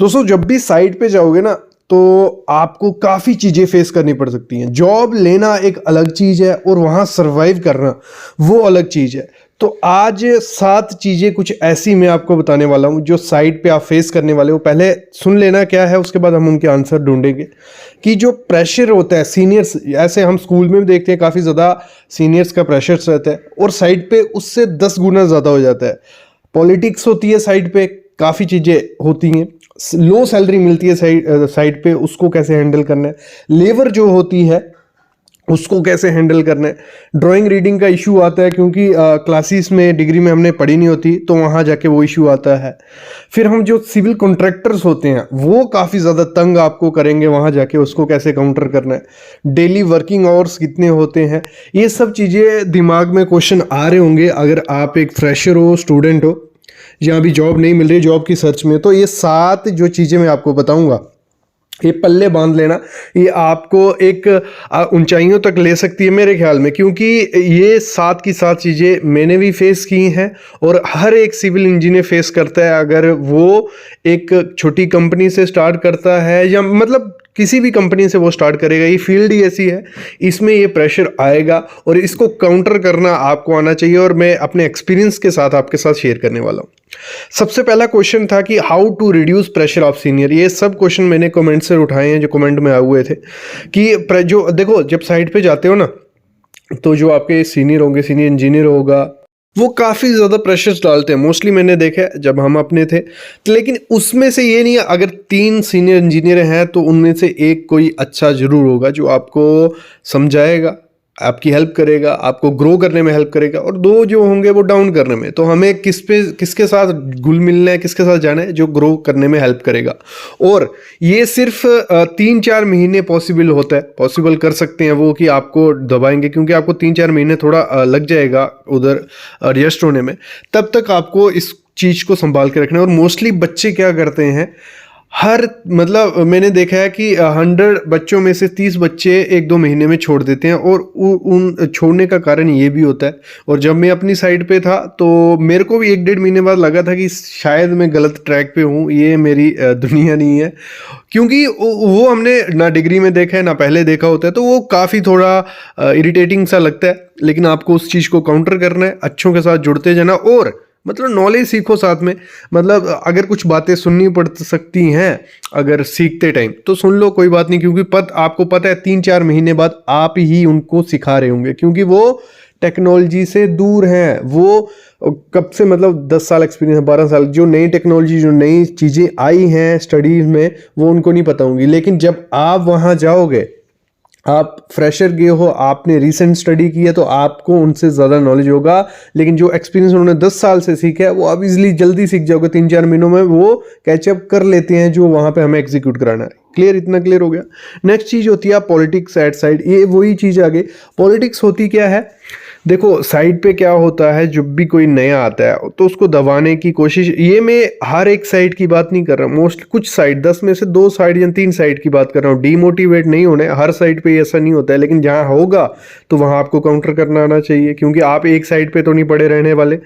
दोस्तों जब भी साइट पे जाओगे ना तो आपको काफ़ी चीज़ें फेस करनी पड़ सकती हैं। जॉब लेना एक अलग चीज़ है और वहाँ सरवाइव करना वो अलग चीज़ है। तो आज 7 चीज़ें कुछ ऐसी मैं आपको बताने वाला हूँ जो साइट पे आप फेस करने वाले हो। पहले सुन लेना क्या है, उसके बाद हम उनके आंसर ढूंढेंगे। कि जो प्रेशर होता है सीनियर्स, ऐसे हम स्कूल में भी देखते हैं काफ़ी ज़्यादा सीनियर्स का प्रेशर रहता है और साइट पे उससे 10 गुना ज़्यादा हो जाता है। पॉलिटिक्स होती है साइट पे, काफ़ी चीज़ें होती हैं। लो सैलरी मिलती है साइट पे, उसको कैसे हैंडल करना है। लेबर जो होती है उसको कैसे हैंडल करना है। ड्राइंग रीडिंग का इशू आता है क्योंकि क्लासेस में डिग्री में हमने पढ़ी नहीं होती, तो वहाँ जाके वो इशू आता है। फिर हम जो सिविल कॉन्ट्रैक्टर्स होते हैं वो काफ़ी ज़्यादा तंग आपको करेंगे, वहाँ जाके उसको कैसे काउंटर करना है। डेली वर्किंग आवर्स कितने होते हैं, ये सब चीज़ें दिमाग में क्वेश्चन आ रहे होंगे अगर आप एक फ्रेशर हो, स्टूडेंट हो, या अभी जॉब नहीं मिल रही, जॉब की सर्च में। तो ये 7 जो चीज़ें मैं आपको बताऊंगा, ये पल्ले बांध लेना, ये आपको एक ऊंचाइयों तक ले सकती है मेरे ख्याल में। क्योंकि ये 7 की 7 चीज़ें मैंने भी फेस की हैं और हर एक सिविल इंजीनियर फेस करता है। अगर वो एक छोटी कंपनी से स्टार्ट करता है या मतलब किसी भी कंपनी से वो स्टार्ट करेगा, ये फील्ड ही ऐसी है, इसमें ये प्रेशर आएगा और इसको काउंटर करना आपको आना चाहिए। और मैं अपने एक्सपीरियंस के साथ आपके साथ शेयर करने वाला हूँ। सबसे पहला क्वेश्चन था कि how to reduce pressure of senior. ये सब क्वेश्चन मैंने कमेंट से उठाए हैं, जो कमेंट में आए हुए थे। कि जो देखो, जब साइट पे जाते हो ना, तो जो आपके सीनियर होंगे, सीनियर इंजीनियर होगा, वो काफ़ी ज़्यादा प्रेशर्स डालते हैं। मोस्टली मैंने देखा है जब हम अपने थे। लेकिन उसमें से ये नहीं है, अगर 3 सीनियर इंजीनियर हैं तो उनमें से एक कोई अच्छा ज़रूर होगा जो आपको समझाएगा, आपकी हेल्प करेगा, आपको ग्रो करने में हेल्प करेगा, और 2 जो होंगे वो डाउन करने में। तो हमें किसके साथ घुल मिलना है, किसके साथ जाना है जो ग्रो करने में हेल्प करेगा। और ये सिर्फ 3-4 महीने पॉसिबल कर सकते हैं वो, कि आपको दबाएंगे, क्योंकि आपको 3-4 महीने थोड़ा लग जाएगा उधर एडजस्ट होने में। तब तक आपको इस चीज़ को संभाल के रखना है। और मोस्टली बच्चे क्या करते हैं, मतलब मैंने देखा है कि 100 बच्चों में से 30 बच्चे 1-2 महीने में छोड़ देते हैं। और उन छोड़ने का कारण ये भी होता है। और जब मैं अपनी साइड पे था तो मेरे को भी 1-1.5 महीने बाद लगा था कि शायद मैं गलत ट्रैक पे हूँ, ये मेरी दुनिया नहीं है। क्योंकि वो हमने ना डिग्री में देखा है ना पहले देखा होता है, तो वो काफ़ी थोड़ा इरिटेटिंग सा लगता है। लेकिन आपको उस चीज़ को काउंटर करना है, अच्छों के साथ जुड़ते जाना, और मतलब नॉलेज सीखो साथ में। मतलब अगर कुछ बातें सुननी पड़ सकती हैं अगर सीखते टाइम, तो सुन लो, कोई बात नहीं। क्योंकि आपको पता है 3-4 महीने बाद आप ही उनको सिखा रहे होंगे, क्योंकि वो टेक्नोलॉजी से दूर हैं। वो कब से, मतलब 10 साल एक्सपीरियंस है, 12 साल, जो नई टेक्नोलॉजी, जो नई चीज़ें आई हैं स्टडीज़ में, वो उनको नहीं पता होंगी। लेकिन जब आप वहाँ जाओगे, आप फ्रेशर गए हो, आपने रिसेंट स्टडी की है, तो आपको उनसे ज़्यादा नॉलेज होगा। लेकिन जो एक्सपीरियंस उन्होंने 10 साल से सीखा है, वो आप इजीली जल्दी सीख जाओगे। 3-4 महीनों में वो कैचअप कर लेते हैं जो वहाँ पे हमें एग्जीक्यूट कराना है। क्लियर, इतना क्लियर हो गया। नेक्स्ट चीज़ होती है पॉलिटिक्स एट साइड। ये वही चीज़ आ गई। पॉलिटिक्स होती क्या है, देखो साइड पे क्या होता है, जब भी कोई नया आता है तो उसको दबाने की कोशिश, ये मैं हर एक साइड की बात नहीं कर रहा हूँ, मोस्ट कुछ साइड, 10 में से 2 साइड या 3 साइड की बात कर रहा हूँ। डीमोटिवेट नहीं होने, हर साइड पे ऐसा नहीं होता है। लेकिन जहाँ होगा तो वहाँ आपको काउंटर करना आना चाहिए, क्योंकि आप एक साइड पे तो नहीं पड़े रहने वाले।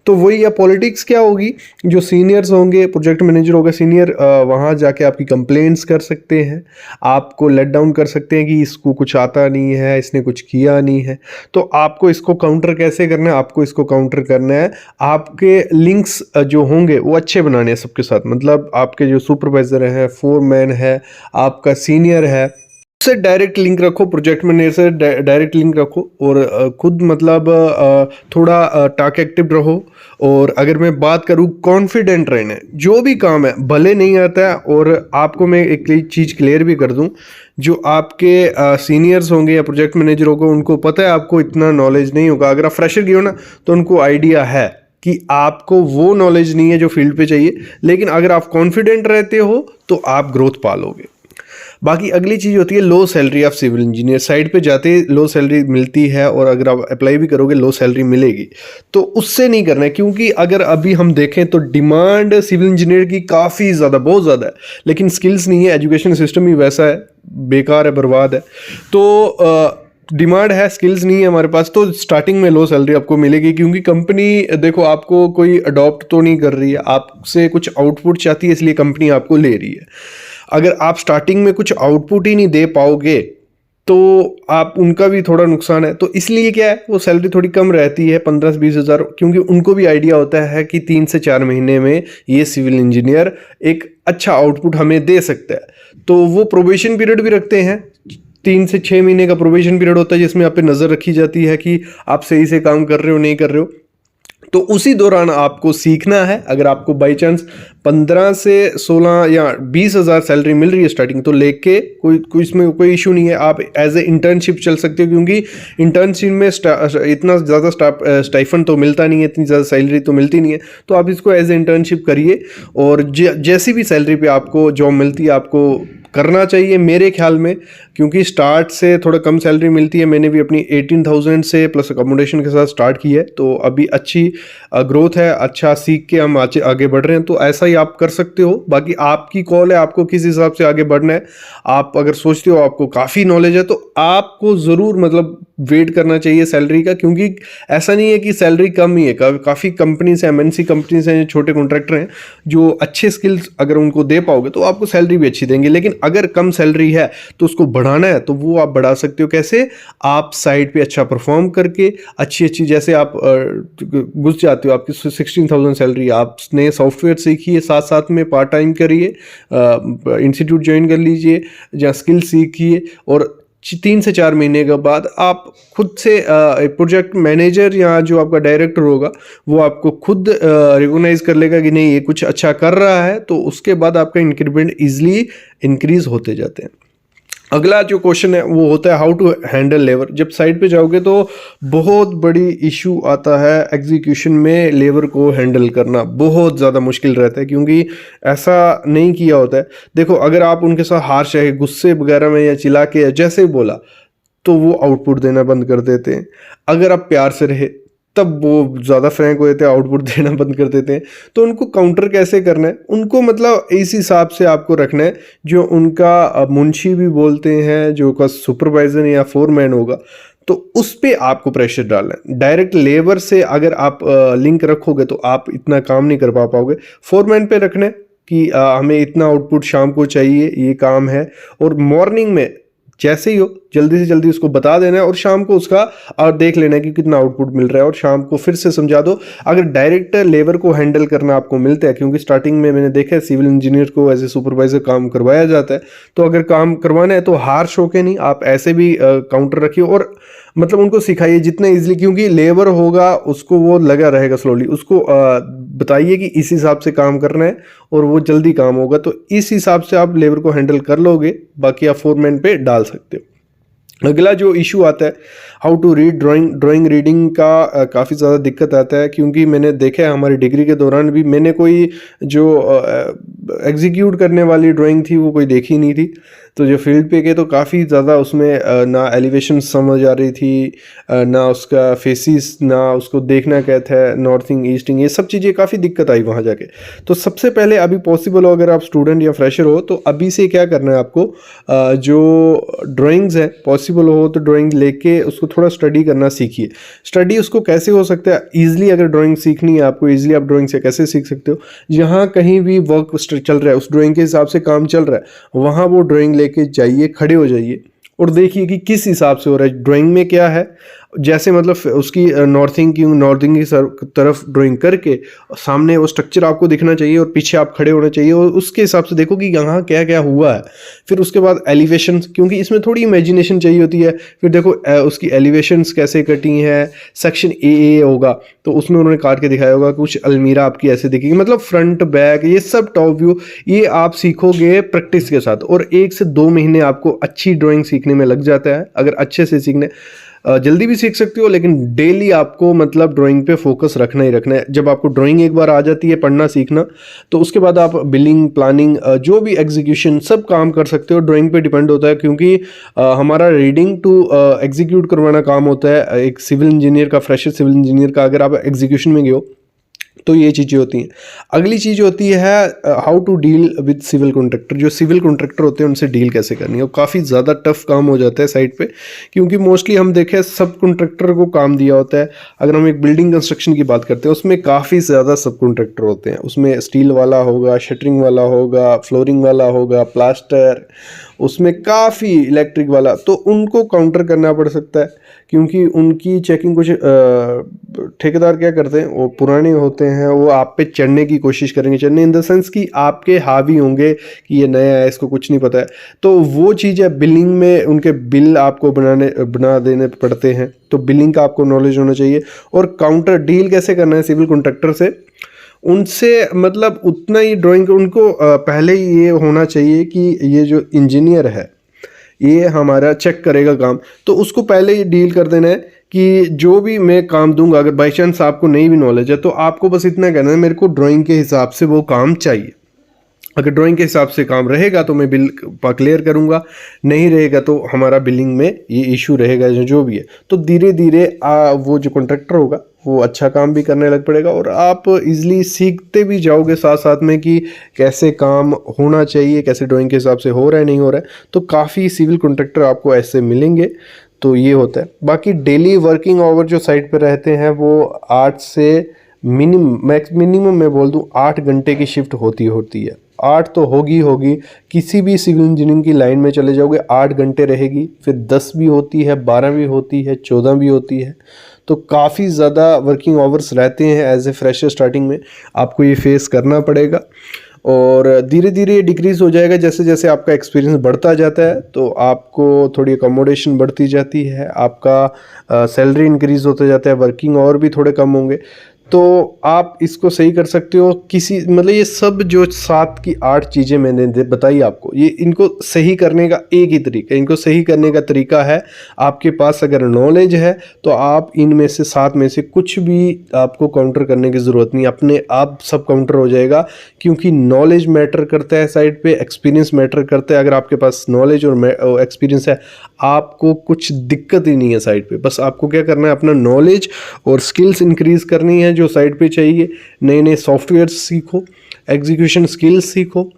तो वही है पॉलिटिक्स। क्या होगी, जो सीनियर्स होंगे, प्रोजेक्ट मैनेजर होगा सीनियर, वहाँ जाके आपकी कंप्लेंट्स कर सकते हैं, आपको लेट डाउन कर सकते हैं कि इसको कुछ आता नहीं है, इसने कुछ किया नहीं है। तो आपको इसको काउंटर कैसे करना है, आपको इसको काउंटर करना है, आपके लिंक्स जो होंगे वो अच्छे बनाने हैं सबके साथ। मतलब आपके जो सुपरवाइजर है, फोरमैन है, आपका सीनियर है, से डायरेक्ट लिंक रखो, प्रोजेक्ट मैनेजर से डायरेक्ट लिंक रखो। और खुद मतलब थोड़ा टाक एक्टिव रहो। और अगर मैं बात करूँ कॉन्फिडेंट रहना, जो भी काम है भले नहीं आता है। और आपको मैं एक चीज़ क्लियर भी कर दूं, जो आपके सीनियर्स होंगे या प्रोजेक्ट मैनेजर होगा, उनको पता है आपको इतना नॉलेज नहीं होगा। अगर आप फ्रेशर गए हो ना, तो उनको आइडिया है कि आपको वो नॉलेज नहीं है जो फील्ड पे चाहिए। लेकिन अगर आप कॉन्फिडेंट रहते हो तो आप ग्रोथ पालोगे। बाकी अगली चीज़ होती है low salary of civil engineer. Side पे जाते लो सैलरी मिलती है, और अगर आप अप्लाई भी करोगे लो सैलरी मिलेगी। तो उससे नहीं करना है, क्योंकि अगर अभी हम देखें तो डिमांड सिविल इंजीनियर की काफ़ी ज़्यादा, बहुत ज़्यादा है, लेकिन स्किल्स नहीं है। एजुकेशन सिस्टम ही वैसा है, बेकार है, बर्बाद है। तो डिमांड है, स्किल्स नहीं है हमारे पास, तो स्टार्टिंग में लो सैलरी आपको मिलेगी, क्योंकि कंपनी देखो आपको कोई अडॉप्ट तो नहीं कर रही है, आपसे कुछ आउटपुट चाहती है, इसलिए कंपनी आपको ले रही है। अगर आप स्टार्टिंग में कुछ आउटपुट ही नहीं दे पाओगे तो आप उनका भी थोड़ा नुकसान है। तो इसलिए क्या है, वो सैलरी थोड़ी कम रहती है, 15 से 20 हज़ार, क्योंकि उनको भी आइडिया होता है कि 3 से 4 महीने में ये सिविल इंजीनियर एक अच्छा आउटपुट हमें दे सकता है। तो वो प्रोबेशन पीरियड भी रखते हैं, 3 से 6 महीने का प्रोबेशन पीरियड होता है, जिसमें आप पे नज़र रखी जाती है कि आप सही से काम कर रहे हो नहीं कर रहे हो। तो उसी दौरान आपको सीखना है। अगर आपको बाई चांस 15 से 16 या 20 हज़ार सैलरी मिल रही है स्टार्टिंग, तो लेके कोई इसमें कोई इशू नहीं है, आप एज ए इंटर्नशिप चल सकते हो, क्योंकि इंटर्नशिप में इतना ज़्यादा स्टाइफन तो मिलता नहीं है, इतनी ज़्यादा सैलरी तो मिलती नहीं है। तो आप इसको एज ए इंटर्नशिप करिए, और जैसी भी सैलरी पे आपको जॉब मिलती है आपको करना चाहिए मेरे ख्याल में, क्योंकि स्टार्ट से थोड़ा कम सैलरी मिलती है। मैंने भी अपनी 18,000 से प्लस अकोमोडेशन के साथ स्टार्ट की है, तो अभी अच्छी ग्रोथ है, अच्छा सीख के हम आगे बढ़ रहे हैं। तो ऐसा ही आप कर सकते हो, बाकी आपकी कॉल है, आपको किस हिसाब से आगे बढ़ना है। आप अगर सोचते हो आपको काफ़ी नॉलेज है, तो आपको ज़रूर मतलब वेट करना चाहिए सैलरी का, क्योंकि ऐसा नहीं है कि सैलरी कम ही है। काफ़ी कंपनीज हैं, MNC कंपनीज हैं, छोटे कॉन्ट्रैक्टर हैं, जो अच्छे स्किल्स अगर उनको दे पाओगे तो आपको सैलरी भी अच्छी देंगे। लेकिन अगर कम सैलरी है तो उसको बढ़ाना है, तो वो आप बढ़ा सकते हो। कैसे? आप साइड पे अच्छा परफॉर्म करके अच्छी जैसे आप घुस जाते हो, आपकी 16,000 सैलरी, आपने सॉफ्टवेयर सीखी है, साथ साथ में पार्ट टाइम करिए, इंस्टीट्यूट ज्वाइन कर लीजिए जहाँ स्किल सीखिए, और 3 से 4 महीने के बाद आप खुद से प्रोजेक्ट मैनेजर या जो आपका डायरेक्टर होगा वो आपको खुद रिकॉग्नाइज कर लेगा कि नहीं ये कुछ अच्छा कर रहा है, तो उसके बाद आपका इंक्रीमेंट इजीली इंक्रीज होते जाते हैं। अगला जो क्वेश्चन है वो होता है हाउ टू हैंडल लेबर। जब साइट पे जाओगे तो बहुत बड़ी इशू आता है एग्जीक्यूशन में, लेबर को हैंडल करना बहुत ज़्यादा मुश्किल रहता है, क्योंकि ऐसा नहीं किया होता है। देखो अगर आप उनके साथ हार्श है, गुस्से वगैरह में या चिल्ला के जैसे ही बोला, तो वो आउटपुट देना बंद कर देते हैं। अगर आप प्यार से रहे तब वो ज़्यादा फ्रैंक हो जाते हैं, आउटपुट देना बंद कर देते हैं। तो उनको काउंटर कैसे करना है, उनको मतलब इस हिसाब से आपको रखना है, जो उनका मुंशी भी बोलते हैं, जो का सुपरवाइजर या फोरमैन होगा, तो उस पर आपको प्रेशर डालना है। डायरेक्ट लेबर से अगर आप लिंक रखोगे तो आप इतना काम नहीं कर पाओगे। फोरमैन पे रखना है कि हमें इतना आउटपुट शाम को चाहिए, ये काम है, और मॉर्निंग में जैसे ही हो जल्दी से जल्दी उसको बता देना है, और शाम को उसका और देख लेना है कि कितना आउटपुट मिल रहा है, और शाम को फिर से समझा दो। अगर डायरेक्ट लेबर को हैंडल करना आपको मिलता है, क्योंकि स्टार्टिंग में मैंने देखा है सिविल इंजीनियर को एज ए सुपरवाइजर काम करवाया जाता है, तो अगर काम करवाना है तो हार्श होके नहीं, आप ऐसे भी काउंटर रखिए, और मतलब उनको सिखाइए जितना इजीली, क्योंकि लेबर होगा उसको वो लगा रहेगा स्लोली, उसको बताइए कि इस हिसाब से काम करना है और वो जल्दी काम होगा। तो इस हिसाब से आप लेबर को हैंडल कर लोगे, बाकी आप फोरमैन पे डाल सकते हो। अगला जो इशू आता है how to read drawing reading का काफ़ी ज़्यादा दिक्कत आता है, क्योंकि मैंने देखा है हमारी डिग्री के दौरान भी मैंने कोई जो एग्जीक्यूट करने वाली ड्राइंग थी वो कोई देखी नहीं थी। तो जो फील्ड पे गए तो काफ़ी ज़्यादा उसमें ना एलिवेशन समझ आ रही थी, ना उसका फेसिस, ना उसको देखना क्या था, नॉर्थिंग ईस्टिंग, ये सब चीज़ें काफ़ी दिक्कत आई वहाँ जाके। तो सबसे पहले अभी पॉसिबल हो, अगर आप स्टूडेंट या फ्रेशर हो, तो अभी से क्या करना है आपको, जो ड्राइंग्स है पॉसिबल हो तो ड्राइंग लेके उसको थोड़ा स्टडी करना सीखिए। स्टडी उसको कैसे हो सकता है ईजिली, अगर ड्राइंग सीखनी है आपको ईजिली, आप ड्राइंग से कैसे सीख सकते हो, जहाँ कहीं भी वर्क चल रहा है उस ड्राइंग के हिसाब से काम चल रहा है, वहाँ वो ड्राइंग लेके जाइए, खड़े हो जाइए और देखिए कि किस हिसाब से हो रहा है, ड्राइंग में क्या है। जैसे मतलब उसकी नॉर्थिंग की तरफ ड्राइंग करके सामने वो स्ट्रक्चर आपको दिखना चाहिए और पीछे आप खड़े होना चाहिए, और उसके हिसाब से देखो कि यहाँ क्या क्या हुआ है। फिर उसके बाद एलिवेशंस, क्योंकि इसमें थोड़ी इमेजिनेशन चाहिए होती है। फिर देखो उसकी एलिवेशंस कैसे कटी हैं, सेक्शन ए होगा तो उसमें उन्होंने काट के दिखाया होगा, कुछ अलमीरा आपकी ऐसे दिखेगी, मतलब फ्रंट बैक ये सब टॉप व्यू, ये आप सीखोगे प्रैक्टिस के साथ, और 1 से 2 महीने आपको अच्छी ड्राइंग सीखने में लग जाता है। अगर अच्छे से सीखने जल्दी भी सीख सकते हो, लेकिन डेली आपको मतलब ड्राइंग पे फोकस रखना ही रखना है। जब आपको ड्राइंग एक बार आ जाती है, पढ़ना सीखना, तो उसके बाद आप बिलिंग, प्लानिंग, जो भी एग्जीक्यूशन सब काम कर सकते हो। ड्राइंग पे डिपेंड होता है, क्योंकि हमारा रीडिंग टू एग्जीक्यूट करवाना काम होता है एक सिविल इंजीनियर का, फ्रेशर सिविल इंजीनियर का। अगर आप एग्जीक्यूशन में गए हो तो ये चीज़ें होती हैं। अगली चीज़ होती है how to deal with civil contractor. जो सिविल कॉन्ट्रैक्टर होते हैं उनसे डील कैसे करनी है, वो काफ़ी ज़्यादा टफ काम हो जाता है साइट पे, क्योंकि मोस्टली हम देखें सब कॉन्ट्रैक्टर को काम दिया होता है। अगर हम एक बिल्डिंग कंस्ट्रक्शन की बात करते हैं उसमें काफ़ी ज़्यादा सब कॉन्ट्रैक्टर होते हैं। उसमें स्टील वाला होगा, शटरिंग वाला होगा, फ्लोरिंग वाला होगा, प्लास्टर, उसमें काफ़ी इलेक्ट्रिक वाला, तो उनको काउंटर करना पड़ सकता है, क्योंकि उनकी चेकिंग कुछ ठेकेदार क्या करते हैं, वो पुराने होते हैं, वो आप पे चढ़ने की कोशिश करेंगे, चढ़ने इन द सेंस कि आपके हावी होंगे कि ये नया है, इसको कुछ नहीं पता है। तो वो चीज़ है, बिलिंग में उनके बिल आपको बना देने पड़ते हैं, तो बिलिंग का आपको नॉलेज होना चाहिए। और काउंटर डील कैसे करना है सिविल कॉन्ट्रैक्टर से, उनसे मतलब उतना ही ड्राइंग उनको पहले ही ये होना चाहिए कि ये जो इंजीनियर है ये हमारा चेक करेगा काम, तो उसको पहले ही डील कर देना है कि जो भी मैं काम दूंगा, अगर बाई चांस आपको नहीं भी नॉलेज है तो आपको बस इतना कहना है मेरे को ड्राइंग के हिसाब से वो काम चाहिए। अगर ड्राइंग के हिसाब से काम रहेगा तो मैं बिल क्लियर करूंगा, नहीं रहेगा तो हमारा बिलिंग में ये इशू रहेगा जो भी है। तो धीरे धीरे वो जो कॉन्ट्रैक्टर होगा वो अच्छा काम भी करने लग पड़ेगा, और आप इजीली सीखते भी जाओगे साथ साथ में कि कैसे काम होना चाहिए, कैसे ड्राइंग के हिसाब से हो रहा है नहीं हो रहा है। तो काफ़ी सिविल कॉन्ट्रैक्टर आपको ऐसे मिलेंगे। तो ये होता है। बाकी डेली वर्किंग आवर जो साइट पर रहते हैं वो 8 से मिनिमम मैं बोल दूं 8 घंटे की शिफ्ट होती है। 8 तो होगी, किसी भी सिविल इंजीनियरिंग की लाइन में चले जाओगे 8 घंटे रहेगी, फिर 10 भी होती है, 12 भी होती है, 14 भी होती है। तो काफ़ी ज़्यादा वर्किंग आवर्स रहते हैं एज ए फ्रेशर। स्टार्टिंग में आपको ये फेस करना पड़ेगा, और धीरे धीरे डिक्रीज़ हो जाएगा जैसे जैसे आपका एक्सपीरियंस बढ़ता जाता है। तो आपको थोड़ी अकोमोडेशन बढ़ती जाती है, आपका सैलरी इंक्रीज़ होता जाता है, वर्किंग आवर भी थोड़े कम होंगे। तो आप इसको सही कर सकते हो किसी मतलब ये सब जो 7 की 8 चीज़ें मैंने बताई आपको, ये इनको सही करने का एक ही तरीका, इनको सही करने का तरीका है आपके पास अगर नॉलेज है तो आप इनमें से 7 में से कुछ भी आपको काउंटर करने की ज़रूरत नहीं, अपने आप सब काउंटर हो जाएगा। क्योंकि नॉलेज मैटर करता है साइड पे, एक्सपीरियंस मैटर करता है। अगर आपके पास नॉलेज और एक्सपीरियंस है आपको कुछ दिक्कत ही नहीं है साइड पे। बस आपको क्या करना है, अपना नॉलेज और स्किल्स इंक्रीज़ करनी है जो साइड पे चाहिए। नए नए सॉफ्टवेयर्स सीखो, एग्जीक्यूशन स्किल्स सीखो।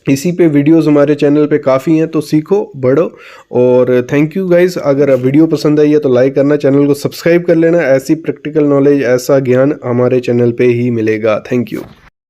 इसी पे वीडियोस हमारे चैनल पे काफ़ी हैं, तो सीखो, बढ़ो। और थैंक यू गाइस। अगर वीडियो पसंद आई है तो लाइक करना, चैनल को सब्सक्राइब कर लेना। ऐसी प्रैक्टिकल नॉलेज, ऐसा ज्ञान हमारे चैनल पे ही मिलेगा। Thank you.